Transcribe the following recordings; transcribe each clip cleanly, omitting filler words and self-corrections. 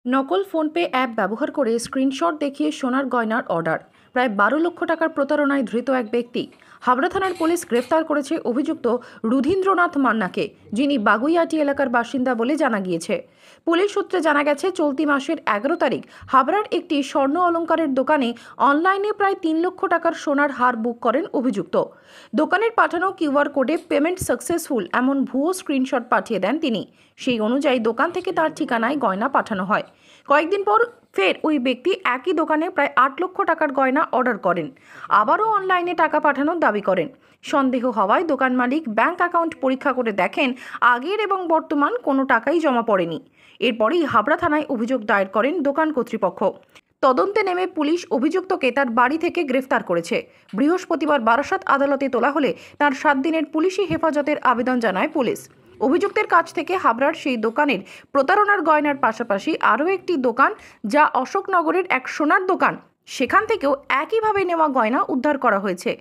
নকল PhonePe app ব্যবহার করে স্ক্রিনশট দেখিয়ে সোনার গয়নার অর্ডার। প্রায় ১২ লক্ষ টাকার প্রতারণায় ধৃত এক ব্যক্তি। হাবড়া থানার পুলিশ গ্রেফতার করেছে অভিযুক্ত রুধীন্দ্রনাথ মান্নাকে, যিনি বাগুইআটি এলাকার বাসিন্দা বলে জানা গিয়েছে। পুলিশ সূত্রে জানা গেছে, চলতি মাসের ১১ তারিখ হাবড়ার একটি স্বর্ণ অলংকারের দোকানে অনলাইনে প্রায় ৩ লক্ষ টাকার সোনার হার বুক করেন অভিযুক্ত। দোকানের পাঠানো কিউআর কোডে পেমেন্ট সাকসেসফুল এমন ভুয়ো স্ক্রিনশট পাঠিয়ে দেন তিনি। সেই অনুযায়ী দোকান থেকে তার ঠিকানায় গয়না পাঠানো হয়। কয়েকদিন পর ফের ওই ব্যক্তি একই দোকানে প্রায় ৮ লক্ষ টাকার গয়না অর্ডার করেন। আবারও অনলাইনে টাকা পাঠানোর দাবি করেন। সন্দেহ হওয়ায় দোকান মালিক ব্যাংক অ্যাকাউন্ট পরীক্ষা করে দেখেন আগের এবং বর্তমান কোনো টাকাই জমা পড়েনি। এরপরই হাবড়া থানায় অভিযোগ দায়ের করেন দোকান কর্তৃপক্ষ। তদন্তে নেমে পুলিশ অভিযুক্তকে তার বাড়ি থেকে গ্রেফতার করেছে। বৃহস্পতিবার বারাসাত আদালতে তোলা হলে তার ৭ দিনের পুলিশি হেফাজতের আবেদন জানায় পুলিশ। অভিযুক্তের কাছ থেকে হাবড়ার সেই দোকানের প্রতারণার গয়নার পাশাপাশি আরও একটি দোকান, যা অশোকনগরের এক সোনার দোকান, সেখান থেকেও একইভাবে নেওয়া গয়না উদ্ধার করা হয়েছে।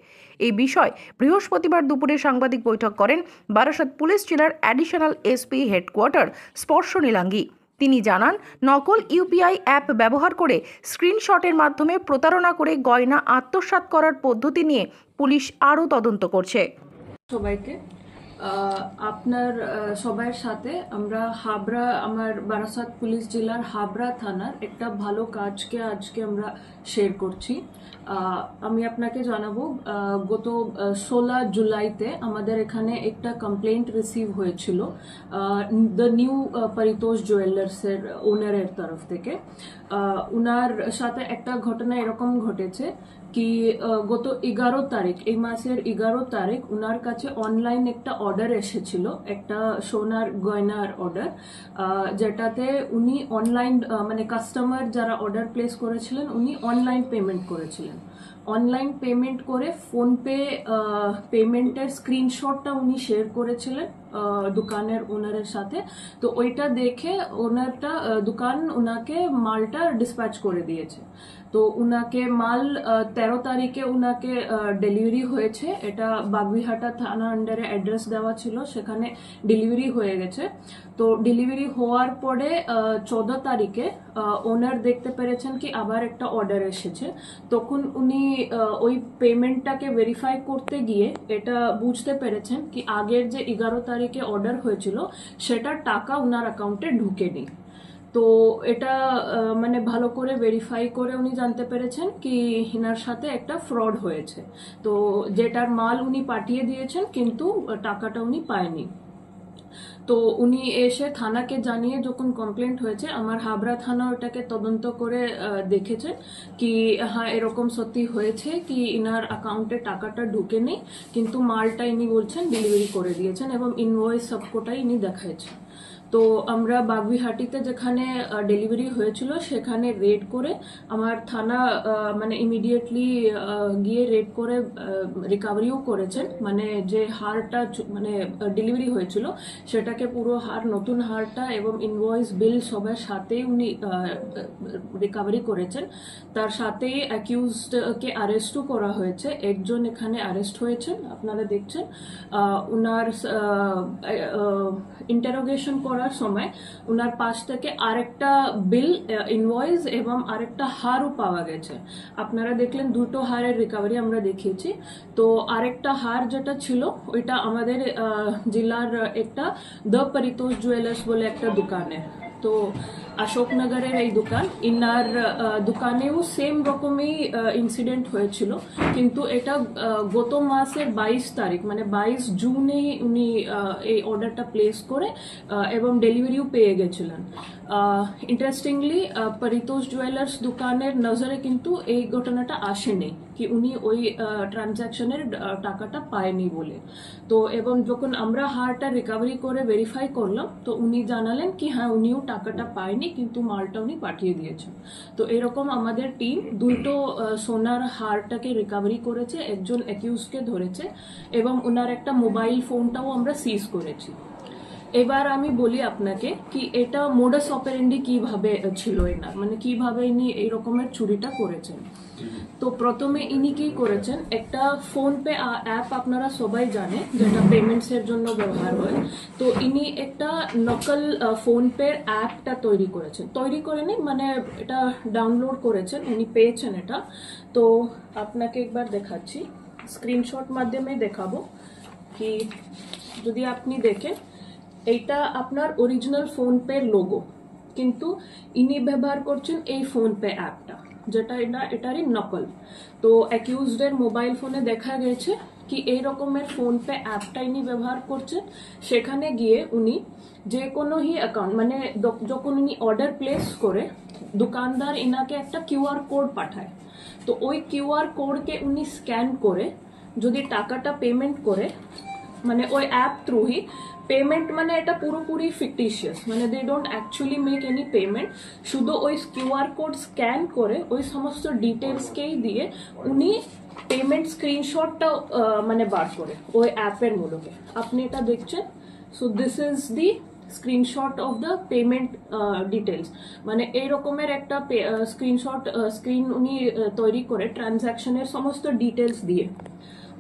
এই বিষয় বৃহস্পতিবার দুপুরে সাংবাদিক বৈঠক করেন বারাসাত পুলিশ জেলার অ্যাডিশনাল এসপি হেডকোয়ার্টার স্পর্শ নীলাঙ্গী। তিনি জানান, নকল ইউপিআই অ্যাপ ব্যবহার করে স্ক্রিনশটের মাধ্যমে প্রতারণা করে গয়না আত্মসাৎ করার পদ্ধতি নিয়ে পুলিশ আরও তদন্ত করছে। সবাইকে আপনার সবার সাথে আমরা হাবড়া, আমার বারাসাত পুলিশ জেলার হাবড়া থানার একটা ভালো কাজকে আজকে আমরা শেয়ার করছি। আমি আপনাকে জানাবো, গত 16 জুলাইতে আমাদের এখানে একটা কমপ্লেন্ট রিসিভ হয়েছিল দ্য নিউ পরিতোষ জুয়েলার্সের ওনারের তরফ থেকে। উনার সাথে একটা ঘটনা এরকম ঘটেছে কি গত 11 তারিখ, এই মাসের 11 তারিখ উনার কাছে অনলাইন একটা অর্ডার এসেছিল, একটা সোনার গয়নার অর্ডার, যেটাতে উনি অনলাইন মানে কাস্টমার যারা অর্ডার প্লেস করেছিলেন উনি অনলাইন পেমেন্ট করেছিলেন। অনলাইন পেমেন্ট করে ফোনপে পেমেন্টের স্ক্রিনশটটা উনি শেয়ার করেছিলেন দোকানের ওনারের সাথে। তো ওইটা দেখে ওনারটা দোকান ওনাকে মালটা ডিসপ্যাচ করে দিয়েছে। তো উনাকে মাল 13 তারিখে উনাকে ডেলিভারি হয়েছে। এটা বাগুইহাটা থানা আন্ডারে অ্যাড্রেস দেওয়া ছিল, সেখানে ডেলিভারি হয়ে গেছে। তো ডেলিভারি হওয়ার পরে 14 তারিখে ওনার দেখতে পেরেছেন কি আবার একটা অর্ডার এসেছে। তখন উনি ওই পেমেন্টটাকে ভেরিফাই করতে গিয়ে এটা বুঝতে পেরেছেন কি আগের যে 11 তারিখে অর্ডার হয়েছিল সেটার টাকা উনার অ্যাকাউন্টে ঢুকেনি। তো এটা মানে ভালো করে ভেরিফাই করে উনি জানতে পেরেছেন কি হিনার সাথে একটা ফ্রড হয়েছে। তো যেটার মাল উনি পাঠিয়ে দিয়েছেন কিন্তু টাকাটা উনি পায়নি। তো উনি এসে থানাকে জানিয়ে যখন কমপ্লেন্ট হয়েছে, আমার হাবড়া থানা ওটাকে তদন্ত করে দেখেছেন কি হ্যাঁ এরকম সত্যি হয়েছে কি ইনার অ্যাকাউন্টে টাকাটা ঢুকে নেই, কিন্তু মালটা ইনি বলছেন ডেলিভারি করে দিয়েছেন এবং ইনভয়েস সবকটাই ইনি দেখাচ্ছেন। তো আমরা বাগুইহাটিতে যেখানে ডেলিভারি হয়েছিল সেখানে রেড করে আমার থানা মানে ইমিডিয়েটলি গিয়ে রেড করে রিকভারিও করেছেন। মানে যে হারটা মানে ডেলিভারি হয়েছিল সেটাকে পুরো হার, নতুন হারটা এবং ইনভয়েস বিল সবার সাথে উনি রিকভারি করেছেন। তার সাথেই অ্যাকিউজডকে অ্যারেস্টও করা হয়েছে। একজন এখানে অ্যারেস্ট হয়েছেন, আপনারা দেখছেন। উনার ইন্টারোগেশন করার সময় উনার পাশ থেকে আরেকটা বিল, ইনভয়েস এবং আরেকটা হারও পাওয়া গেছে। আপনারা দেখলেন দুটো হারের রিকভারি আমরা দেখিয়েছি। তো আরেকটা হার যেটা ছিল ওইটা আমাদের জেলার একটা দ্য পরিতোষ জুয়েলার্স বলে একটা দোকানে, তো অশোকনগরের এই দোকান, ইনার দোকানেও সেম রকমই ইনসিডেন্ট হয়েছিল, কিন্তু এটা গত মাসের 22 তারিখ মানে 22 জুনেই উনি এই অর্ডারটা প্লেস করে এবং ডেলিভারিও পেয়ে গেছিলেন। ইন্টারেস্টিংলি পরিতোষ জুয়েলার্স দোকানের নজরে কিন্তু এই ঘটনাটা আসেনি কি উনি ওই ট্রানজাকশনের টাকাটা পায়নি বলে। তো এবং যখন আমরা হারটা রিকভারি করে ভেরিফাই করলাম তো উনি জানালেন কি হ্যাঁ উনিও টাকাটা পায়নি, কিন্তু মালটা উনি পাঠিয়ে দিয়েছেন। তো এরকম আমাদের টিম দুটো সোনার হারটাকে রিকভারি করেছে, একজন অ্যাকিউজকে ধরেছে এবং ওনার একটা মোবাইল ফোনটাও আমরা সিজ করেছি। এবার আমি বলি আপনাকে কি এটা মোডাস অপারেন্ডি কিভাবে ছিল এনার, মানে কিভাবে ইনি এই রকমের চুরিটা করেছেন। তো প্রথমে ইনি কি করেছেন, একটা ফোন পে অ্যাপ আপনারা সবাই জানে যেটা পেমেন্টস এর জন্য ব্যবহার হয়। তো ইনি একটা নকল ফোন পে অ্যাপটা তৈরি করেছেন, তৈরি করেনি মানে এটা ডাউনলোড করেছেন, উনি পেয়েছেন এটা। তো আপনাকে একবার দেখাচ্ছি, স্ক্রিনশট মাধ্যমে দেখাবো কি যদি আপনি দেখেন এইটা আপনার অরিজিনাল ফোন পে লোগো, কিন্তু ইনি ব্যবহার করছেন এই ফোন পে অ্যাপটা যেটা এটারই নকল। তো অ্যাকিউজডের মোবাইল ফোনে দেখা গেছে কি এই রকমের ফোন পে অ্যাপটা ইনি ব্যবহার করছেন। সেখানে গিয়ে উনি যে কোনো হি অ্যাকাউন্ট মানে যখন উনি অর্ডার প্লেস করে দোকানদার ইনাকে একটা কিউআর কোড পাঠায়, তো ওই কিউআর কোডকে উনি স্ক্যান করে যদি টাকাটা পেমেন্ট করে, মানে ওই অ্যাপ থ্রু হি পেমেন্ট, মানে এটা পুরোপুরি ফিকটিশিয়াস, মানে they don't actually make any payment, শুধু ওই কিউআর কোড স্ক্যান করে ওই সমস্ত ডিটেলসকেই দিয়ে উনি পেমেন্ট স্ক্রিনশটটা মানে বার করে ওই অ্যাপের মূলকে আপনি এটা দেখছেন। So this is the screenshot of the payment details, মানে এই রকমের একটা স্ক্রিনশট স্ক্রিন উনি তৈরি করে ট্রানজাকশনের সমস্ত ডিটেলস দিয়ে।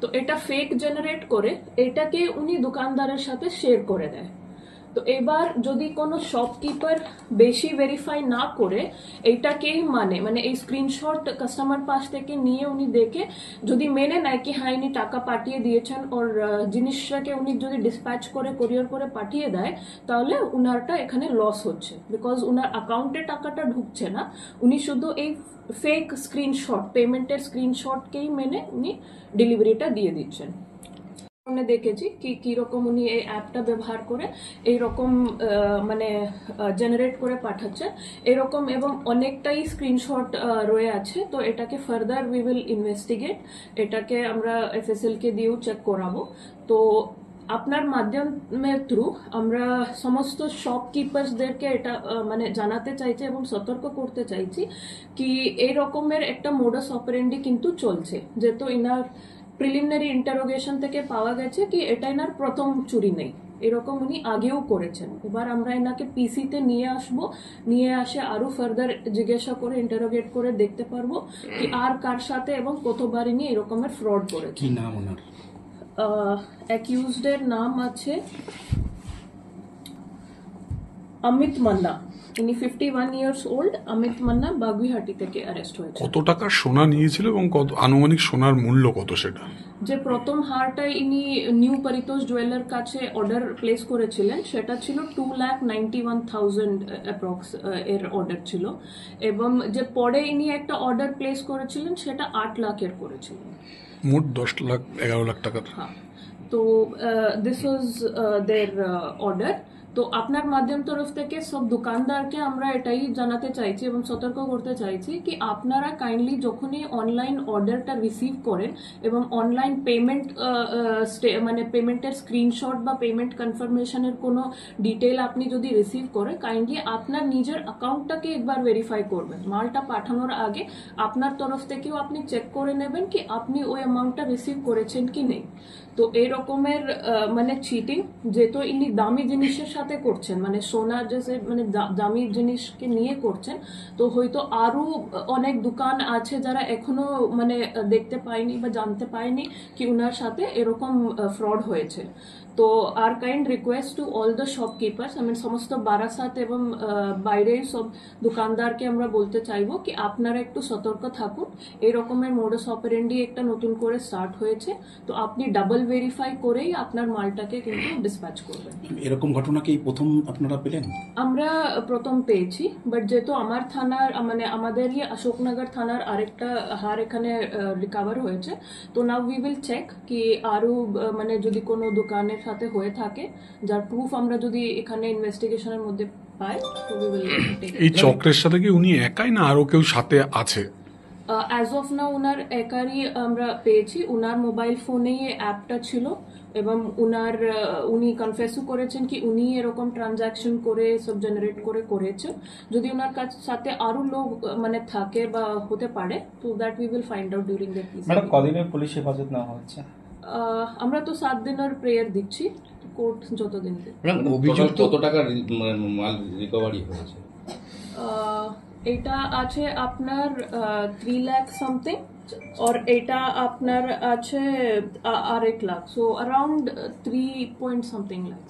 তো এটা ফেক জেনারেট করে এটাকে উনি দোকানদারের সাথে শেয়ার করে দেয়। তো এবার যদি কোনো শপকিপার বেশি ভেরিফাই না করে এইটাকেই মানে এই স্ক্রিনশট কাস্টমার পাশ থেকে নিয়ে উনি দেখে যদি মেনে নেয় কি হ্যাঁ ইনি টাকা পাঠিয়ে দিয়েছেন ওর জিনিসটাকে উনি যদি ডিসপ্যাচ করে কোরিয়ার করে পাঠিয়ে দেয়, তাহলে উনারটা এখানে লস হচ্ছে, বিকজ উনার অ্যাকাউন্টে টাকাটা ঢুকছে না, উনি শুধু এই ফেক স্ক্রিনশট পেমেন্টের স্ক্রিনশটকেই মেনে উনি ডেলিভারিটা দিয়ে দিচ্ছেন। আমরা দেখেছি কি কিরকম উনি এই অ্যাপটা ব্যবহার করে এইরকম মানে জেনারেট করে পাঠাচ্ছে এরকম, এবং অনেকটাই স্ক্রিনশট রয়ে আছে। তো এটাকে ফার্দার উই উইল ইনভেস্টিগেট, এটাকে আমরা এফএসএল কে দিয়েও চেক করাবো। তো আপনার মাধ্যমের থ্রু আমরা সমস্ত শপকিপার্সদেরকে এটা মানে জানাতে চাইছি এবং সতর্ক করতে চাইছি কি এই রকমের একটা মোডাস অপারেন্ডি কিন্তু চলছে, যেহেতু ইনার প্রিলিমিনারি ইন্টারোগেশন থেকে পাওয়া গেছে কি এটা এনার প্রথম চুরি নেই, এরকম উনি আগেও করেছেন। এবার আমরা এনাকে পিসিতে নিয়ে আসবো, নিয়ে আসে আরো ফার্দার জিজ্ঞাসা করে ইন্টারোগেট করে দেখতে পারবো কি আর কার সাথে এবং কতবার ইনি এরকমের ফ্রড করেছে। কি নাম ওনার? অ্যাকিউজডের নাম আছে অমিত মান্না, ইনি 51 ইয়ার্স ওল্ড। অমিত মান্না বাগুইহাটি থেকে অ্যারেস্ট হয়েছে। কত টাকা সোনা নিয়েছিল এবং কত আনুমানিক সোনার মূল্য কত সেটা? যে প্রথম হারটা ইনি নিউ পরিতোষ জুয়েলার কাছে অর্ডার প্লেস করেছিলেন সেটা ছিল 2,91,000 অ্যাপ্রক্স এর অর্ডার ছিল, এবং যে পরে ইনি একটা অর্ডার প্লেস করেছিলেন সেটা 8 লাখের করেছিলেন, মোট 10 লাখ 11 লাখ টাকা। হ্যাঁ। তো দিস ওয়াজ দের অর্ডার। তো আপনার মাধ্যম তরফ থেকে সব দোকানদারকে আমরা এটাই জানাতে চাইছি এবং সতর্ক করতে চাইছি কি আপনারা কাইন্ডলি যখনই অনলাইন অর্ডারটা রিসিভ করেন এবং অনলাইন পেমেন্ট মানে পেমেন্টের স্ক্রিনশট বা পেমেন্ট কনফার্মেশনের কোনো ডিটেল আপনি যদি রিসিভ করেন, কাইন্ডলি আপনার নিজের অ্যাকাউন্টটাকে একবার ভেরিফাই করবেন। মালটা পাঠানোর আগে আপনার তরফ থেকেও আপনি চেক করে নেবেন কি আপনি ওই অ্যামাউন্টটা রিসিভ করেছেন কি নেই। তো এই রকমের মানে চিটিং যেহেতু ইনি দামি জিনিসের সাথে করছেন, মানে সোনা যে মানে দামি জিনিসকে নিয়ে করছেন, তো হয়তো আরো অনেক দোকান আছে যারা এখনো মানে দেখতে পায়নি বা জানতে পায়নি কি উনার সাথে এরকম ফ্রড হয়েছে। তো আর kind request to all the shopkeepers, আমি সমস্ত বারাসাত এবং বাইরে সব দোকানদারকে আমরা বলতে চাইবো কি আপনারা একটু সতর্ক থাকুন। এই রকমের মোডাস অপারেন্ডি একটা নতুন করে স্টার্ট হয়েছে, তো আপনি ডাবল ভেরিফাই করেই আপনার মালটাকে কিন্তু ডিসপ্যাচ করবেন। এরকম ঘটনা কি প্রথম আপনারা পেলেন? আমরা প্রথম পেয়েছি, বাট যেহেতু আমার থানার মানে আমাদেরই অশোকনগর থানার আরেকটা হার এখানে রিকভার হয়েছে, তো নাও উই উইল চেক কি আরো মানে যদি কোনো দোকানের সাথে হয়ে থাকে যার প্রুফ আমরা যদি এখানে ইনভেস্টিগেশনের মধ্যে পাই, তো উই উইল টেক। এই চক্রের সাথে কি উনি একাই না আরো কেউ সাথে আছে? অ্যাজ অফ নাও উনার একারই আমরা পেয়েছি, উনার মোবাইল ফোনেই এই অ্যাপটা ছিল এবং উনি কনফেসও করেছেন কি উনি এরকম ট্রানজাকশন করে সব জেনারেট করে করেছেন। যদি উনার সাথে আরো লোক মানে থাকে বা হতে পারে, তো that we will find out during the case. Madam কদিনের পুলিশ হেফাজত নেওয়া হচ্ছে? আমরা তো 7 দিনের প্রেয়ার দিচ্ছি, কোর্ট যতদিন দেয়। ম্যাম অভিযুক্ত কত টাকা মাল রিকভারি হয়েছে? এটা আছে আপনার 3 লাখ সামথিং, আর এটা আপনার আছে 8 lakh, so around 3 point something lakh.